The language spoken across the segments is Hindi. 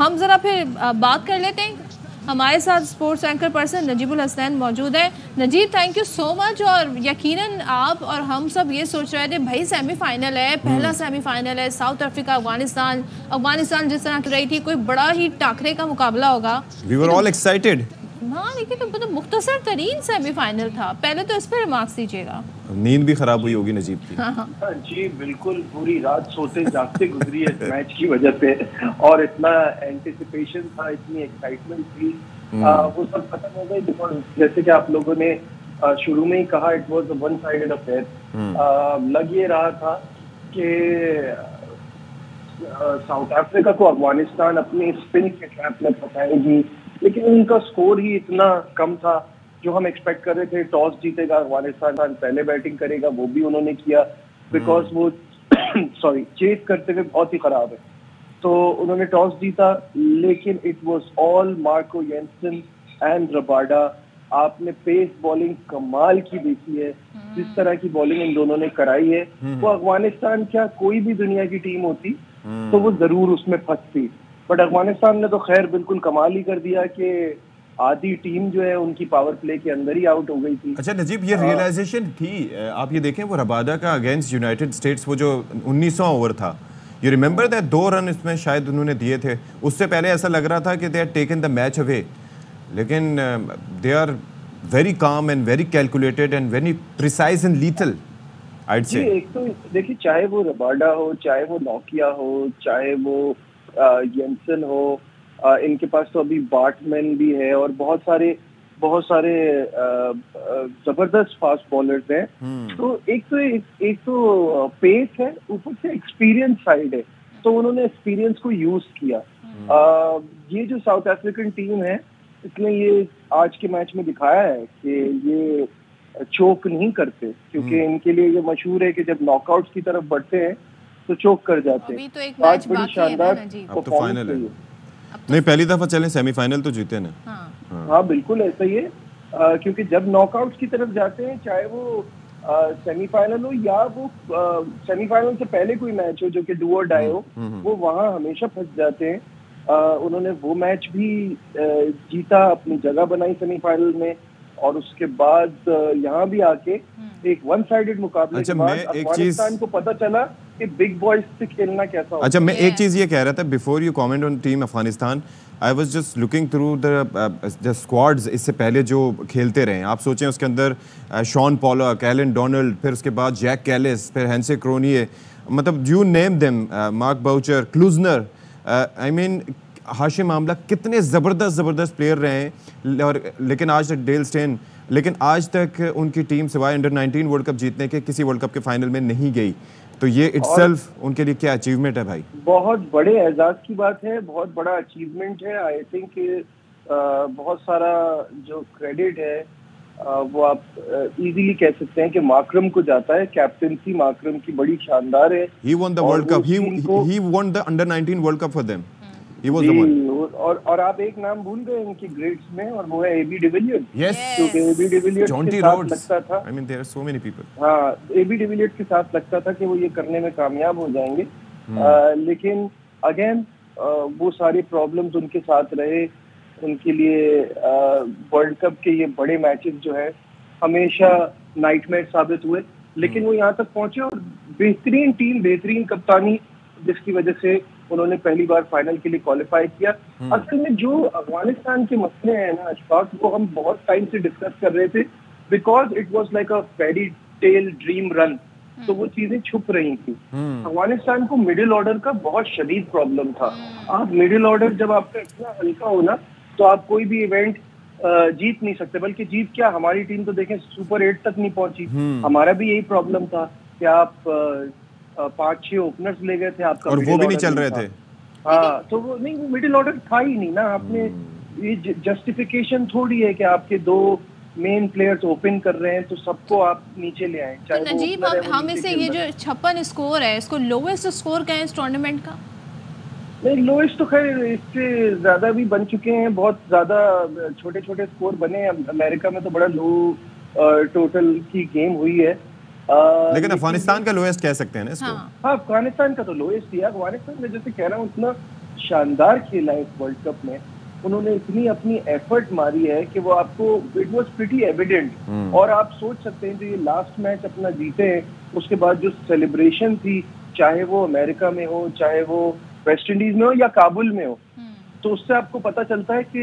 हम ज़रा फिर बात कर लेते हैं। हमारे साथ sports anchor person Najibul Hasnain मौजूद है। Najib, thank you so much. और यकीनन आप और हम सब ये सोच रहे थे भाई सेमीफाइनल है, पहला सेमीफाइनल है, साउथ अफ्रीका अफगानिस्तान जिस तरह की रही थी, कोई बड़ा ही टाकरे का मुकाबला होगा। We were all excited. हाँ, लेकिन तो मुख्तसर तरीन सेमीफाइनल था। पहले तो इस पर रिमार्क्स दीजिएगा। नींद भी खराब हुई होगी नजीब की। हाँ जी, बिल्कुल पूरी रात सोते जागते गुजरी है इस मैच की वजह से, और इतना एंटिसिपेशन था, इतनी एक्साइटमेंट थी, वो सब खत्म हो गई। बिकॉज जैसे कि आप लोगों ने शुरू में ही कहा, it was a one sided affair. लग ये रहा था कि साउथ अफ्रीका को अफगानिस्तान अपनी स्पिन के ट्रैप में फंसाएगी, लेकिन उनका स्कोर ही इतना कम था। जो हम एक्सपेक्ट कर रहे थे, टॉस जीतेगा अफगानिस्तान, पहले बैटिंग करेगा, वो भी उन्होंने किया बिकॉज वो सॉरी चेस करते हुए बहुत ही खराब है, तो उन्होंने टॉस जीता। लेकिन it was all Marco Jansen and Rabada. आपने पेस बॉलिंग कमाल की देखी है, जिस तरह की बॉलिंग इन दोनों ने कराई है, वो अफगानिस्तान क्या कोई भी दुनिया की टीम होती तो वो जरूर उसमें फंसती। बट अफगानिस्तान ने तो खैर बिल्कुल कमाल ही कर दिया कि आधी टीम जो है उनकी पावर प्ले के अंदर ही आउट हो गई थी। अच्छा नजीब, ये रियलाइजेशन थी, आप ये देखें वो रबादा का अगेंस्ट यूनाइटेड स्टेट्स, वो जो 19वां ओवर था, यू रिमेंबर दैट 2 रन इसमें शायद उन्होंने दिए थे। उससे पहले ऐसा लग रहा था कि they had taken the match away, लेकिन they are very calm and very calculated and very precise and lethal, I would say. एक तो देखिए, चाहे वो रबाडा हो, चाहे वो नोकिया हो, चाहे वो जेनसन हो, इनके पास तो अभी बार्टमैन भी है और बहुत सारे जबरदस्त फास्ट बॉलर्स हैं। तो एक तो पेस है, ऊपर से एक्सपीरियंस साइड है, तो उन्होंने एक्सपीरियंस को यूज किया। ये जो साउथ अफ्रीकन टीम है, इसने ये आज के मैच में दिखाया है कि ये चोक नहीं करते, क्योंकि इनके लिए ये मशहूर है कि जब नॉकआउट्स की तरफ बढ़ते हैं तो चोक कर जाते हैं। अभी तो एक मैच बड़ी शानदार अब तो फाइनल है। नहीं, पहली दफा चले सेमीफाइनल तो जीते ना। हाँ बिल्कुल ऐसा ही है, क्योंकि जब नॉकआउट्स की तरफ जाते हैं, चाहे वो सेमीफाइनल हो या वो सेमीफाइनल से पहले कोई मैच हो जो कि डू और डाई हो, वो वहाँ हमेशा फंस जाते हैं। उन्होंने वो मैच भी जीता, अपनी जगह बनाई सेमीफाइनल में, और उसके बाद यहाँ भी आके एक वन साइडेड मुकाबले के बाद अफगानिस्तान को पता चला कि बिग बॉयज से खेलना कैसा होता है। अच्छा, मैं एक चीज ये कह रहा था before you comment on team Afghanistan, I was just looking through the squads इससे पहले जो खेलते रहे। आप सोचें उसके अंदर शॉन पॉलक, एलन डोनाल्ड, फिर उसके बाद जैक कैलिस, फिर हेंसे क्रोनिये, मतलब you name them, Mark Boucher, Klusener, I mean Hashim Amla, कितने ज़बरदस्त प्लेयर रहे हैं। और लेकिन आज तक डेल स्टेन, लेकिन आज तक उनकी टीम सिवाय अंडर 19 वर्ल्ड कप जीतने के किसी वर्ल्ड कप के फाइनल में नहीं गई। तो ये इटसेल्फ उनके लिए क्या अचीवमेंट है भाई? बहुत बड़े एजाज की बात है, बहुत बड़ा अचीवमेंट है। आई थिंक बहुत सारा जो क्रेडिट है वो आप इजीली कह सकते हैं कि माकरम को जाता है। कैप्टनसी माकरम की बड़ी शानदार है। He won the World Cup. He won the under 19 World Cup for them. He was the one. और आप एक नाम भूल गए इनके ग्रेड्स में, और वो है एबी डिविलियर्स। Yes. क्योंकि एबी डिविलियर्स के साथ लगता था, I mean there are so many people. हाँ, एबी डिविलियर्स के साथ लगता था कि वो ये करने में कामयाब हो जाएंगे, लेकिन अगेन वो सारी प्रॉब्लम्स उनके साथ रहे। उनके लिए वर्ल्ड कप के ये बड़े मैचेस जो है हमेशा नाइटमेयर साबित हुए, लेकिन वो यहाँ तक पहुंचे और बेहतरीन टीम, बेहतरीन कप्तानी, जिसकी वजह से उन्होंने पहली बार फाइनल के लिए क्वालिफाई किया। असल में जो अफगानिस्तान के मसले हैं ना अशफाक, वो हम बहुत टाइम से डिस्कस कर रहे थे, because it was like a fairy tale dream run, तो वो चीजें छुप रही थी। अफगानिस्तान को मिडिल ऑर्डर का बहुत शदीद प्रॉब्लम था। आप मिडिल ऑर्डर जब आपका इतना हल्का हो ना, तो आप कोई भी इवेंट जीत नहीं सकते। बल्कि जीत क्या, हमारी टीम तो देखें सुपर 8 तक नहीं पहुंची। हमारा भी यही प्रॉब्लम था कि आप 5-6 ओपनर्स ले गए थे, आपका और वो भी नहीं चल रहे थे। हाँ, तो वो नहीं, वो मिडिल ऑर्डर था ही नहीं ना। आपने ये जस्टिफिकेशन थोड़ी है कि आपके 2 मेन प्लेयर्स ओपन कर रहे हैं तो सबको आप नीचे ले आए। तो नजीब, हम इसे ये जो 56 स्कोर है, इसको लोवेस्ट स्कोर क्या है इस टूर्नामेंट का? नहीं, लोएस्ट तो खैर इससे ज्यादा भी बन चुके हैं, बहुत ज्यादा छोटे छोटे स्कोर बने। अमेरिका में तो बड़ा लो टोटल की गेम हुई है, लेकिन अफगानिस्तान का लोएस्ट कह सकते हैं ना इसको। हाँ, अफगानिस्तान का तो लोएस्ट ही है। अफगानिस्तान में जैसे कह रहा हूँ, उतना शानदार खेला है इस वर्ल्ड कप में, उन्होंने इतनी अपनी एफर्ट मारी है कि वो आपको इट वाज प्रीटी एविडेंट। और आप सोच सकते हैं जो ये लास्ट मैच अपना जीते हैं, उसके बाद जो सेलिब्रेशन थी, चाहे वो अमेरिका में हो, चाहे वो वेस्ट इंडीज में हो या काबुल में हो, तो उससे आपको पता चलता है कि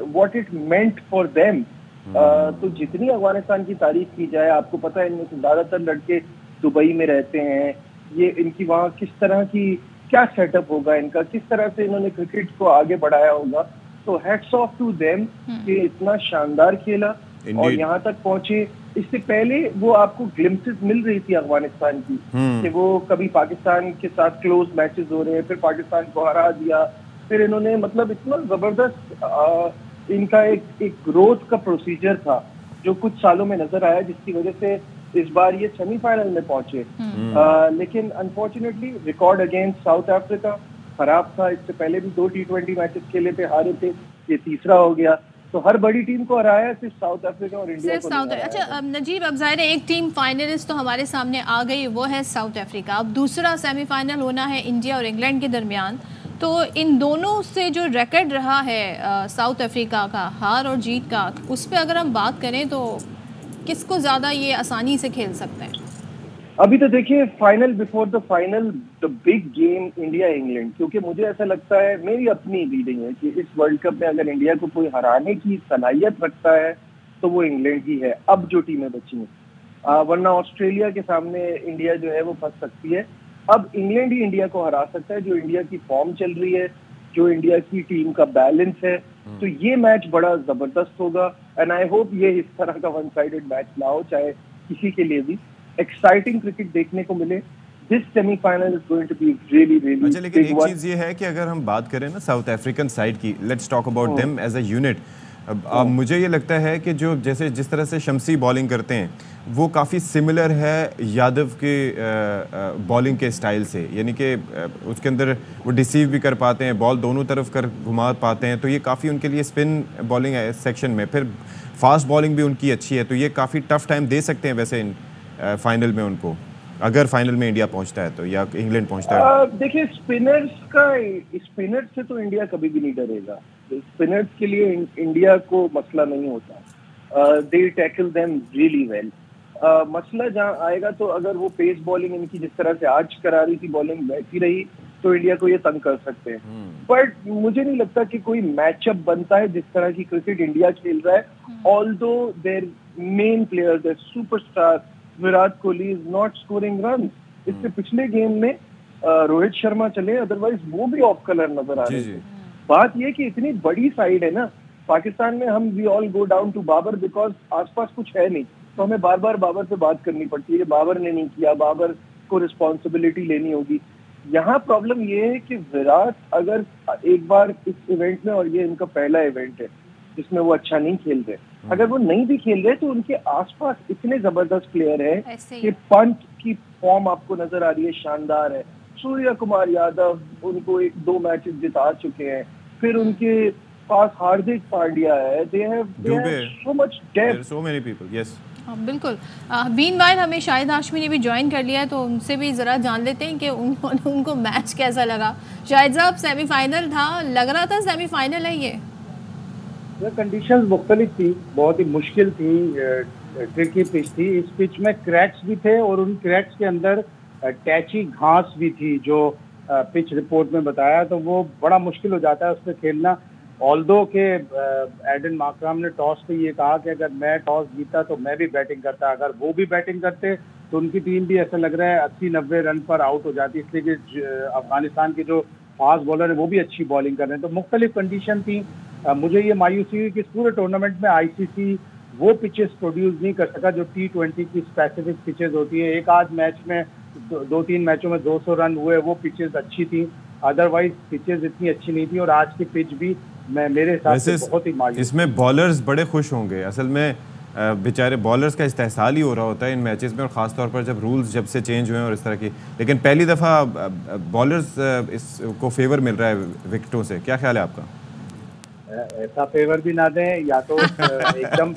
what it meant for them. तो जितनी अफगानिस्तान की तारीफ की जाए, आपको पता है इनमें से ज्यादातर लड़के दुबई में रहते हैं, ये इनकी वहाँ किस तरह की क्या सेटअप होगा इनका, किस तरह से इन्होंने क्रिकेट को आगे बढ़ाया होगा। तो हैट्स ऑफ टू देम कि इतना शानदार खेला और यहाँ तक पहुंचे। इससे पहले वो आपको ग्लिम्पसेस मिल रही थी अफगानिस्तान की कि वो कभी पाकिस्तान के साथ क्लोज मैचेस हो रहे हैं, फिर पाकिस्तान को हरा दिया, फिर इन्होंने मतलब इतना जबरदस्त इनका एक ग्रोथ का प्रोसीजर था जो कुछ सालों में नजर आया, जिसकी वजह से इस बार ये सेमीफाइनल में पहुंचे। लेकिन unfortunately record against south Africa खराब था। इससे पहले भी 2 T20 मैचेस खेले थे, हारे थे, ये तीसरा हो गया। तो हर बड़ी टीम को हराया, सिर्फ साउथ अफ्रीका और इंडिया को नहीं। अच्छा नजीब, अब जाहिर है एक टीम फाइनलिस्ट तो हमारे सामने आ गई, वो है साउथ अफ्रीका। अब दूसरा सेमीफाइनल होना है इंडिया और इंग्लैंड के दरमियान। तो इन दोनों से जो रिकॉर्ड रहा है साउथ अफ्रीका का, हार और जीत का, उस पर अगर हम बात करें तो किसको ज़्यादा ये आसानी से खेल सकते हैं? अभी तो देखिए, final before the final the big game India England, क्योंकि मुझे ऐसा लगता है, मेरी अपनी रीडिंग है कि इस वर्ल्ड कप में अगर इंडिया को कोई हराने की सलाहियत रखता है तो वो इंग्लैंड ही है, अब जो टीमें बची हैं। वरना ऑस्ट्रेलिया के सामने इंडिया जो है वो फंस सकती है। अब इंग्लैंड ही इंडिया को हरा सकता है, जो इंडिया की फॉर्म चल रही है, जो इंडिया की टीम का बैलेंस है। तो ये मैच बड़ा जबरदस्त होगा एंड आई होप ये इस तरह का वन साइडेड मैच ना हो, चाहे किसी के लिए भी एक्साइटिंग क्रिकेट देखने को मिले। This semifinal is going to be really really. अच्छा, लेकिन एक चीज ये है कि अगर हम बात करें ना साउथ अफ्रीकन साइड की, let's talk about them as a unit. मुझे ये लगता है कि जो जैसे जिस तरह से शम्सी बॉलिंग करते हैं वो काफ़ी सिमिलर है यादव के बॉलिंग के स्टाइल से, यानी कि उसके अंदर वो डिसीव भी कर पाते हैं, बॉल दोनों तरफ कर घुमा पाते हैं। तो ये काफ़ी उनके लिए स्पिन बॉलिंग है सेक्शन में, फिर फास्ट बॉलिंग भी उनकी अच्छी है। तो ये काफ़ी टफ टाइम दे सकते हैं वैसे फाइनल में उनको, अगर फाइनल में इंडिया पहुंचता है तो, या इंग्लैंड पहुंचता है। देखिए, स्पिनर्स से तो इंडिया कभी भी नहीं डरेगा। स्पिनर्स के लिए इंडिया को मसला नहीं होता, दे टैकल देम रियली वेल। मसला जहाँ आएगा तो अगर वो पेस बॉलिंग इनकी जिस तरह से आज करा रही थी, बॉलिंग वैसी रही तो इंडिया को ये तंग कर सकते हैं। बट मुझे नहीं लगता कि कोई मैचअप बनता है जिस तरह की क्रिकेट इंडिया खेल रहा है। Although their main player, their superstar Virat Kohli is not scoring run. इससे पिछले गेम में रोहित शर्मा चले, अदरवाइज वो भी ऑफ कलर नजर आ रहे थे। बात ये कि इतनी बड़ी साइड है ना पाकिस्तान में, हम we all go down to Babar because आसपास कुछ है नहीं, तो हमें बार बार बाबर से बात करनी पड़ती है, बाबर ने नहीं किया, बाबर को रिस्पॉन्सिबिलिटी लेनी होगी। यहाँ प्रॉब्लम ये है कि विराट अगर एक बार इस इवेंट में, और ये इनका पहला इवेंट है जिसमें वो अच्छा नहीं खेल रहे, अगर वो नहीं भी खेल रहे तो उनके आसपास इतने जबरदस्त प्लेयर हैं कि पंत की फॉर्म आपको नजर आ रही है, शानदार है। सूर्य कुमार यादव उनको 1-2 मैचेस जिता चुके हैं, फिर उनके पास हार्दिक पांड्या है, they have so much depth, so many people. Yes, बिल्कुल। बीनवाइल हमें शाहिद हाशमी ने भी ज्वाइन कर लिया है, तो उनसे भी ज़रा जान लेते हैं कि उनको मैच कैसा लगा। शाहिद साहब, सेमीफाइनल था, लग रहा था सेमीफाइनल है ये कंडीशंस मुख्तलिफ थी, बहुत ही मुश्किल थी, ट्रिकी पिच थी। इस पिच में क्रैक्स भी थे और उन क्रैक्स के अंदर टैची घास भी थी, जो पिच रिपोर्ट में बताया, तो वो बड़ा मुश्किल हो जाता है उस पर खेलना। ऑल्दो के एडन मार्करम ने टॉस पे ये कहा कि अगर मैं टॉस जीता तो मैं भी बैटिंग करता, अगर वो भी बैटिंग करते तो उनकी टीम भी ऐसा लग रहा है 80-90 रन पर आउट हो जाती, इसलिए कि अफगानिस्तान के जो फास्ट बॉलर है वो भी अच्छी बॉलिंग कर रहे हैं। तो मुख्तलिफ कंडीशन थी। मुझे ये मायूसी हुई कि इस पूरे टूर्नामेंट में आईसीसी वो पिचेस प्रोड्यूस नहीं कर सका जो T20 की स्पेसिफिक पिचेस होती है। एक आध मैच में 2-3 मैचों में 200 रन हुए, वो पिचेस अच्छी थी, अदरवाइज पिचेस इतनी अच्छी नहीं थी। और आज की पिच भी मेरे हिसाब से बहुत ही मायूस। इसमें बॉलर्स बड़े खुश होंगे, असल में बेचारे बॉलर्स का इस्तेहसाल ही हो रहा होता है इन मैचेस में, और ख़ासतौर पर जब रूल्स जब से चेंज हुए हैं और इस तरह की। लेकिन पहली दफ़ा बॉलर्स इसको फेवर मिल रहा है विकेटों से, क्या ख्याल है आपका? ऐसा फेवर भी ना दें, या तो एकदम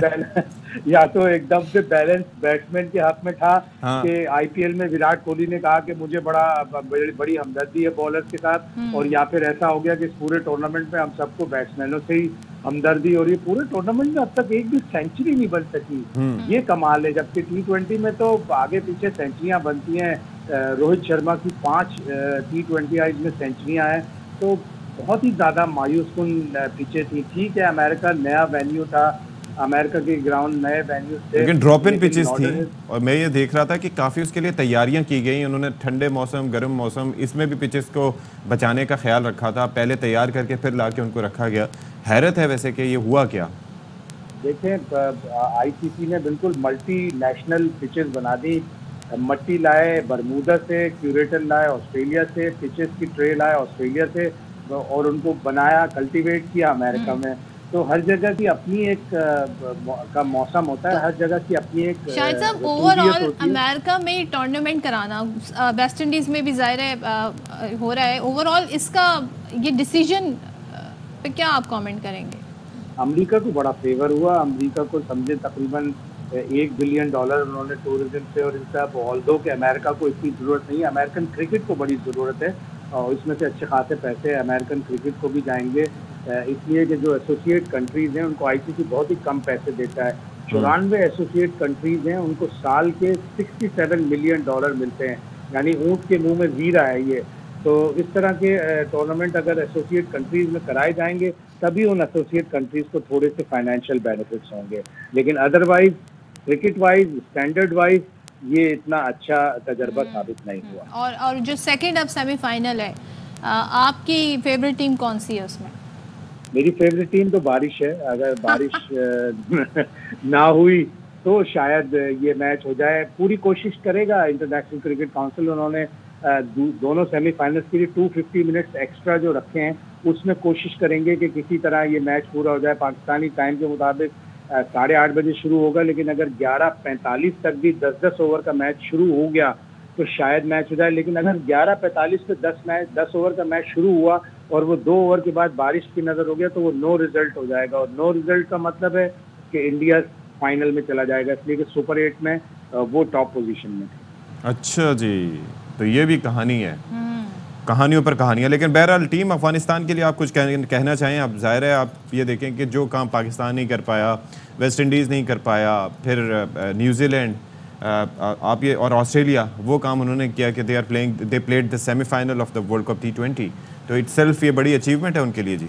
या तो एकदम से बैलेंस बैट्समैन के हाथ में था हाँ। कि आईपीएल में विराट कोहली ने कहा कि मुझे बड़ी हमदर्दी है बॉलर्स के साथ, और या फिर ऐसा हो गया कि इस पूरे टूर्नामेंट में हम सबको बैट्समैनों से ही हमदर्दी, और ये पूरे टूर्नामेंट में अब तक एक भी सेंचुरी नहीं बन सकी। ये कमाल है। जबकि T20 में तो आगे पीछे सेंचुरियां बनती हैं। रोहित शर्मा की 5 T20 में सेंचुरियां हैं, तो बहुत ही ज्यादा मायूसकुन पिचें थी। ठीक है, अमेरिका नया वेन्यू था, अमेरिका के ग्राउंड नए वेन्यू थे, लेकिन ड्रॉप इन पिचेस थी, नॉर्दर्न और मैं ये देख रहा था कि काफ़ी उसके लिए तैयारियां की गई। उन्होंने ठंडे मौसम, गर्म मौसम, इसमें भी पिचेस को बचाने का ख्याल रखा था। पहले तैयार करके फिर लाके उनको रखा गया। हैरत है वैसे कि ये हुआ क्या। देखें, आईसीसी ने बिल्कुल मल्टी नेशनल पिचेस बना दी। मट्टी लाए बरमूदा से, क्यूरेटर लाए ऑस्ट्रेलिया से, पिचेस की ट्रे लाए ऑस्ट्रेलिया से, और उनको बनाया, कल्टीवेट किया अमेरिका में। तो हर जगह की अपनी एक का मौसम होता है, हर जगह की अपनी एक शायद साहब रसूलियत ओवरऑल होती है। अमेरिका में टूर्नामेंट कराना, वेस्ट इंडीज में भी जाहिर है हो रहा है, ओवरऑल इसका ये डिसीजन पे क्या आप कमेंट करेंगे? अमेरिका को बड़ा फेवर हुआ। अमेरिका को समझे तकरीबन $1 बिलियन उन्होंने टूरिज्म से और इनका, ऑल्दो कि अमेरिका को इतनी ज़रूरत नहीं है, अमेरिकन क्रिकेट को बड़ी ज़रूरत है, और इसमें से अच्छे खासे पैसे अमेरिकन क्रिकेट को भी जाएंगे। इसलिए कि जो एसोसिएट कंट्रीज़ हैं उनको आईसीसी बहुत ही कम पैसे देता है। 94 एसोसिएट कंट्रीज़ हैं, उनको साल के $67 मिलियन मिलते हैं, यानी ऊँट के मुँह में ज़ीरा है ये। तो इस तरह के टूर्नामेंट अगर एसोसिएट कंट्रीज़ में कराए जाएंगे तभी उन एसोसिएट कंट्रीज़ को थोड़े से फाइनेंशियल बेनिफिट्स होंगे, लेकिन otherwise cricket wise, standard wise ये इतना अच्छा तजर्बा साबित नहीं हुआ। और जो सेकंड अब सेमीफाइनल है, आपकी फेवरेट टीम कौन सी है उसमें? मेरी फेवरेट टीम तो बारिश है। अगर बारिश ना हुई तो शायद ये मैच हो जाए। पूरी कोशिश करेगा इंटरनेशनल क्रिकेट काउंसिल, उन्होंने दोनों सेमीफाइनल्स के लिए 250 मिनट्स एक्स्ट्रा जो रखे हैं उसमें कोशिश करेंगे कि किसी तरह ये मैच पूरा हो जाए। पाकिस्तानी टाइम के मुताबिक 8:30 बजे शुरू होगा, लेकिन अगर 11:45 तक भी 10-10 ओवर का मैच शुरू हो गया तो शायद मैच हो जाए। लेकिन अगर 11:45 पे 10 ओवर का मैच शुरू हुआ और वो 2 ओवर के बाद बारिश की नज़र हो गया तो वो नो रिजल्ट हो जाएगा, और नो रिजल्ट का मतलब है कि इंडिया फाइनल में चला जाएगा, इसलिए कि सुपर 8 में वो टॉप पोजीशन में थे। अच्छा जी, तो ये भी कहानी है, कहानियों पर कहानियां। लेकिन बहरहाल टीम अफगानिस्तान के लिए आप कुछ कहना चाहें? आप जाहिर है आप ये देखें कि जो काम पाकिस्तान नहीं कर पाया, वेस्ट इंडीज़ नहीं कर पाया, फिर न्यूजीलैंड, आप ये और ऑस्ट्रेलिया, वो काम उन्होंने किया कि they played the semifinal of the world cup T20। तो इटसेल्फ ये बड़ी अचीवमेंट है उनके लिए जी।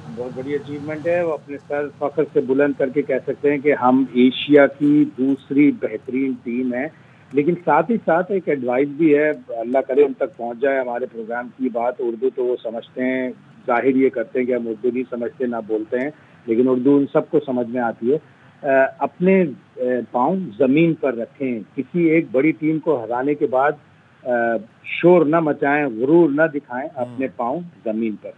बहुत बड़ी अचीवमेंट है। वो अपने सर फख्र से बुलंद करके कह सकते हैं कि हम एशिया की दूसरी बेहतरीन टीम है। लेकिन साथ ही साथ एक एडवाइस भी है, अल्लाह करे उन तक पहुंच जाए हमारे प्रोग्राम की बात। उर्दू तो वो समझते हैं, जाहिर ये करते हैं कि हम उर्दू नहीं समझते ना बोलते हैं, लेकिन उर्दू उन सबको समझ में आती है। अपने पाँव जमीन पर रखें। किसी एक बड़ी टीम को हराने के बाद शोर न मचाएं, गुरूर न दिखाएं, अपने पाँव जमीन पर।